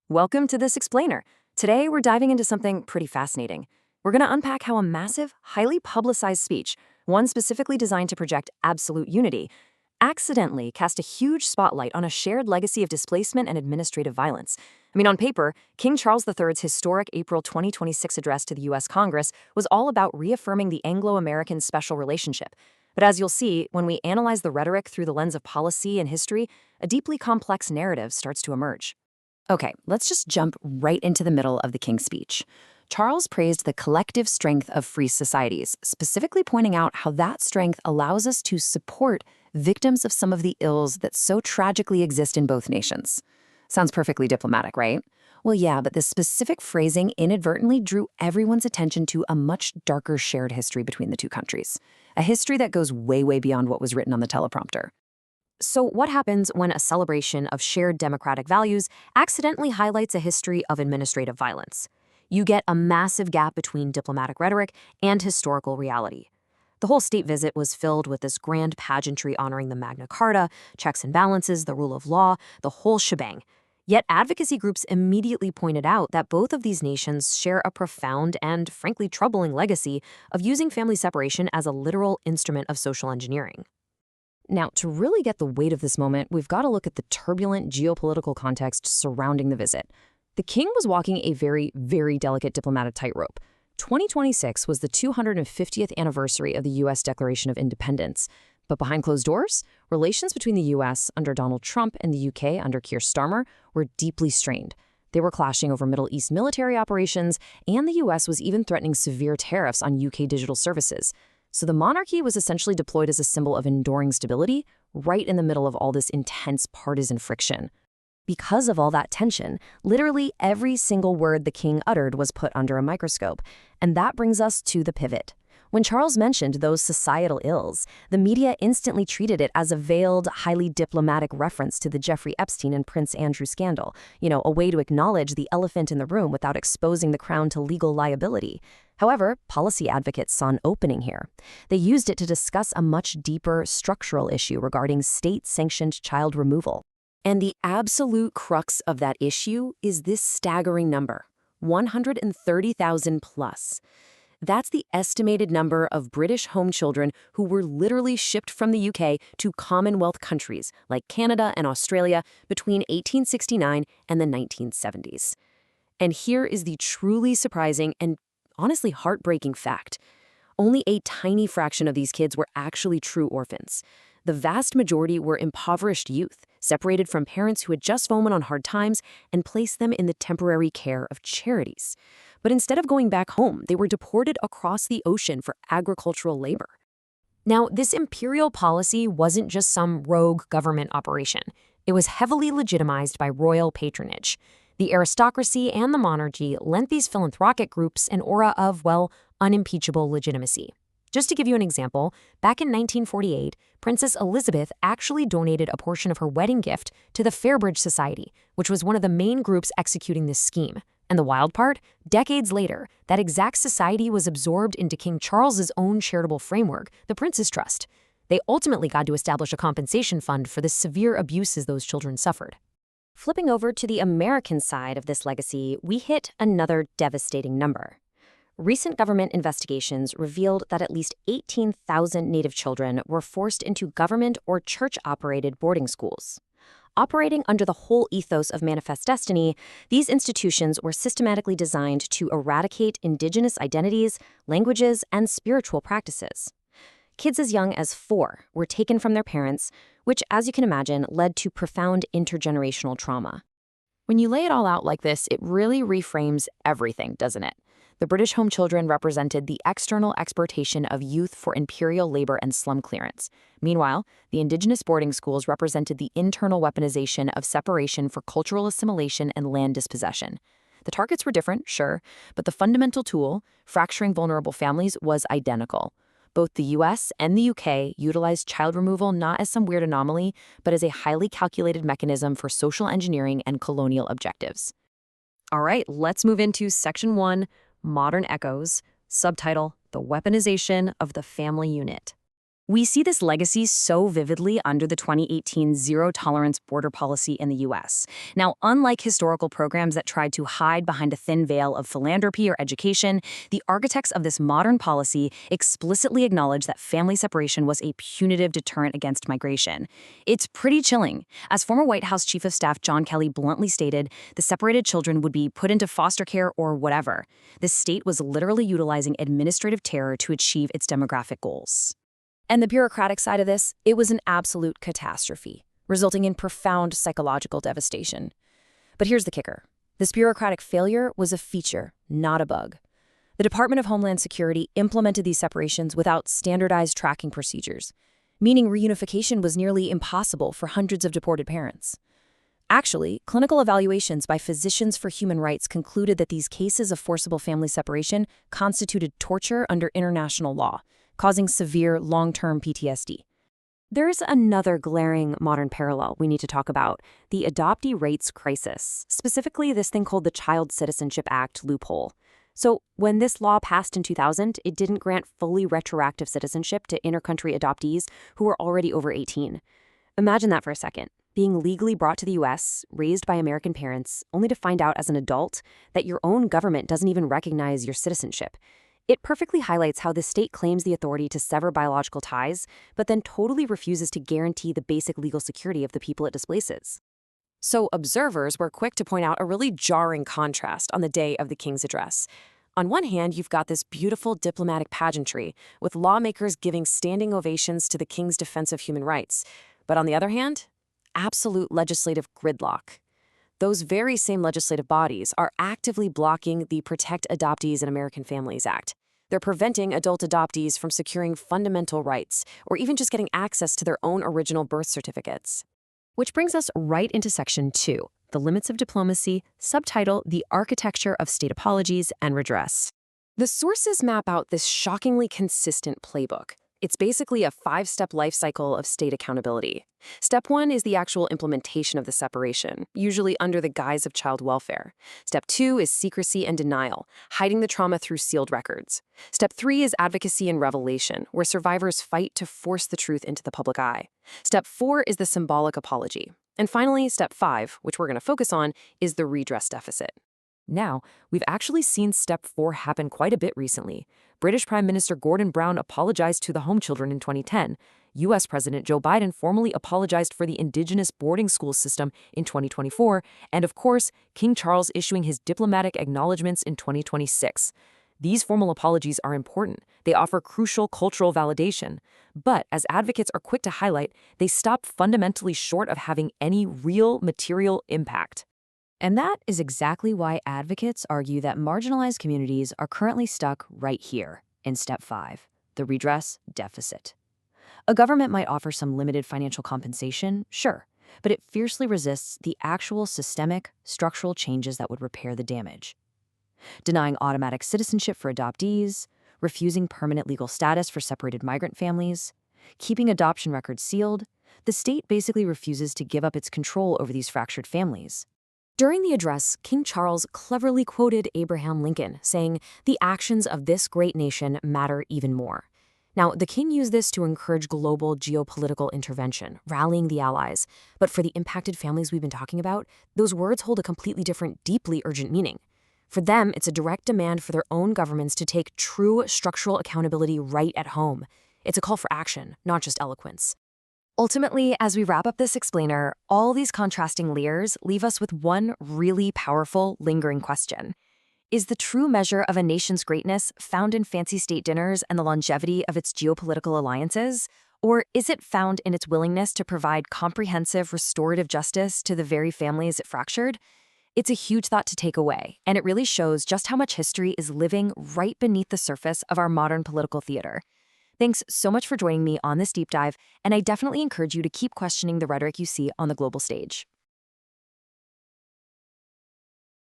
Welcome to this explainer. Today, we're diving into something pretty fascinating. We're going to unpack how a massive, highly publicized speech, one specifically designed to project absolute unity, accidentally cast a huge spotlight on a shared legacy of displacement and administrative violence. On paper, King Charles III's historic April 2026 address to the U.S. Congress was all about reaffirming the Anglo-American special relationship. But as you'll see, when we analyze the rhetoric through the lens of policy and history, a deeply complex narrative starts to emerge. Okay, let's just jump right into the middle of the King's speech. Charles praised the collective strength of free societies, specifically pointing out how that strength allows us to support victims of some of the ills that so tragically exist in both nations. Sounds perfectly diplomatic, right? Well, yeah, but this specific phrasing inadvertently drew everyone's attention to a much darker shared history between the two countries, a history that goes way, way beyond what was written on the teleprompter. So what happens when a celebration of shared democratic values accidentally highlights a history of administrative violence? You get a massive gap between diplomatic rhetoric and historical reality. The whole state visit was filled with this grand pageantry honoring the Magna Carta, checks and balances, the rule of law, the whole shebang. Yet advocacy groups immediately pointed out that both of these nations share a profound and, frankly, troubling legacy of using family separation as a literal instrument of social engineering. Now, to really get the weight of this moment, we've got to look at the turbulent geopolitical context surrounding the visit. The king was walking a very, very delicate diplomatic tightrope. 2026 was the 250th anniversary of the U.S. Declaration of Independence. But behind closed doors, relations between the U.S. under Donald Trump and the U.K. under Keir Starmer were deeply strained. They were clashing over Middle East military operations, and the U.S. was even threatening severe tariffs on U.K. digital services. So the monarchy was essentially deployed as a symbol of enduring stability right in the middle of all this intense partisan friction. Because of all that tension, literally every single word the king uttered was put under a microscope. And that brings us to the pivot. When Charles mentioned those societal ills, the media instantly treated it as a veiled, highly diplomatic reference to the Jeffrey Epstein and Prince Andrew scandal, a way to acknowledge the elephant in the room without exposing the crown to legal liability. However, policy advocates saw an opening here. They used it to discuss a much deeper structural issue regarding state-sanctioned child removal. And the absolute crux of that issue is this staggering number, 130,000 plus. That's the estimated number of British home children who were literally shipped from the UK to Commonwealth countries like Canada and Australia between 1869 and the 1970s. And here is the truly surprising and honestly heartbreaking fact. Only a tiny fraction of these kids were actually true orphans. The vast majority were impoverished youth, separated from parents who had just fallen on hard times and placed them in the temporary care of charities. But instead of going back home, they were deported across the ocean for agricultural labor. Now, this imperial policy wasn't just some rogue government operation. It was heavily legitimized by royal patronage. The aristocracy and the monarchy lent these philanthropic groups an aura of, well, unimpeachable legitimacy. Just to give you an example, back in 1948, Princess Elizabeth actually donated a portion of her wedding gift to the Fairbridge Society, which was one of the main groups executing this scheme. And the wild part, decades later, that exact society was absorbed into King Charles's own charitable framework, the Prince's Trust. They ultimately got to establish a compensation fund for the severe abuses those children suffered. Flipping over to the American side of this legacy, we hit another devastating number. Recent government investigations revealed that at least 18,000 Native children were forced into government or church-operated boarding schools. Operating under the whole ethos of Manifest Destiny, these institutions were systematically designed to eradicate indigenous identities, languages, and spiritual practices. Kids as young as 4 were taken from their parents, which, as you can imagine, led to profound intergenerational trauma. When you lay it all out like this, it really reframes everything, doesn't it? The British home children represented the external exploitation of youth for imperial labor and slum clearance. Meanwhile, the indigenous boarding schools represented the internal weaponization of separation for cultural assimilation and land dispossession. The targets were different, sure, but the fundamental tool, fracturing vulnerable families, was identical. Both the US and the UK utilized child removal not as some weird anomaly, but as a highly calculated mechanism for social engineering and colonial objectives. All right, let's move into Section 1, Modern Echoes, subtitle, The Weaponization of the Family Unit. We see this legacy so vividly under the 2018 zero-tolerance border policy in the U.S. Now, unlike historical programs that tried to hide behind a thin veil of philanthropy or education, the architects of this modern policy explicitly acknowledge that family separation was a punitive deterrent against migration. It's pretty chilling. As former White House Chief of Staff John Kelly bluntly stated, the separated children would be put into foster care or whatever. The state was literally utilizing administrative terror to achieve its demographic goals. And the bureaucratic side of this, it was an absolute catastrophe, resulting in profound psychological devastation. But here's the kicker. This bureaucratic failure was a feature, not a bug. The Department of Homeland Security implemented these separations without standardized tracking procedures, meaning reunification was nearly impossible for hundreds of deported parents. Actually, clinical evaluations by Physicians for Human Rights concluded that these cases of forcible family separation constituted torture under international law, causing severe long-term PTSD. There's another glaring modern parallel we need to talk about, the adoptee rates crisis, specifically this thing called the Child Citizenship Act loophole. So when this law passed in 2000, it didn't grant fully retroactive citizenship to inter-country adoptees who were already over 18. Imagine that for a second, being legally brought to the U.S., raised by American parents, only to find out as an adult that your own government doesn't even recognize your citizenship. It perfectly highlights how the state claims the authority to sever biological ties, but then totally refuses to guarantee the basic legal security of the people it displaces. So observers were quick to point out a really jarring contrast on the day of the King's address. On one hand, you've got this beautiful diplomatic pageantry, with lawmakers giving standing ovations to the King's defense of human rights. But on the other hand, absolute legislative gridlock. Those very same legislative bodies are actively blocking the Protect Adoptees and American Families Act. They're preventing adult adoptees from securing fundamental rights or even just getting access to their own original birth certificates. Which brings us right into Section 2, the limits of diplomacy, subtitle The Architecture of State Apologies and Redress. The sources map out this shockingly consistent playbook. It's basically a 5-step life cycle of state accountability. Step 1 is the actual implementation of the separation, usually under the guise of child welfare. Step 2 is secrecy and denial, hiding the trauma through sealed records. Step 3 is advocacy and revelation, where survivors fight to force the truth into the public eye. Step 4 is the symbolic apology. And finally, Step 5, which we're going to focus on, is the redress deficit. Now, we've actually seen Step 4 happen quite a bit recently. British Prime Minister Gordon Brown apologized to the home children in 2010. U.S. President Joe Biden formally apologized for the indigenous boarding school system in 2024. And of course, King Charles issuing his diplomatic acknowledgments in 2026. These formal apologies are important. They offer crucial cultural validation. But as advocates are quick to highlight, they stop fundamentally short of having any real material impact. And that is exactly why advocates argue that marginalized communities are currently stuck right here in Step 5, the redress deficit. A government might offer some limited financial compensation, sure, but it fiercely resists the actual systemic, structural changes that would repair the damage. Denying automatic citizenship for adoptees, refusing permanent legal status for separated migrant families, keeping adoption records sealed, the state basically refuses to give up its control over these fractured families. During the address, King Charles cleverly quoted Abraham Lincoln, saying, "The actions of this great nation matter even more." Now, the king used this to encourage global geopolitical intervention, rallying the allies. But for the impacted families we've been talking about, those words hold a completely different, deeply urgent meaning. For them, it's a direct demand for their own governments to take true structural accountability right at home. It's a call for action, not just eloquence. Ultimately, as we wrap up this explainer, all these contrasting layers leave us with one really powerful, lingering question. Is the true measure of a nation's greatness found in fancy state dinners and the longevity of its geopolitical alliances? Or is it found in its willingness to provide comprehensive restorative justice to the very families it fractured? It's a huge thought to take away, and it really shows just how much history is living right beneath the surface of our modern political theater. Thanks so much for joining me on this deep dive, and I definitely encourage you to keep questioning the rhetoric you see on the global stage.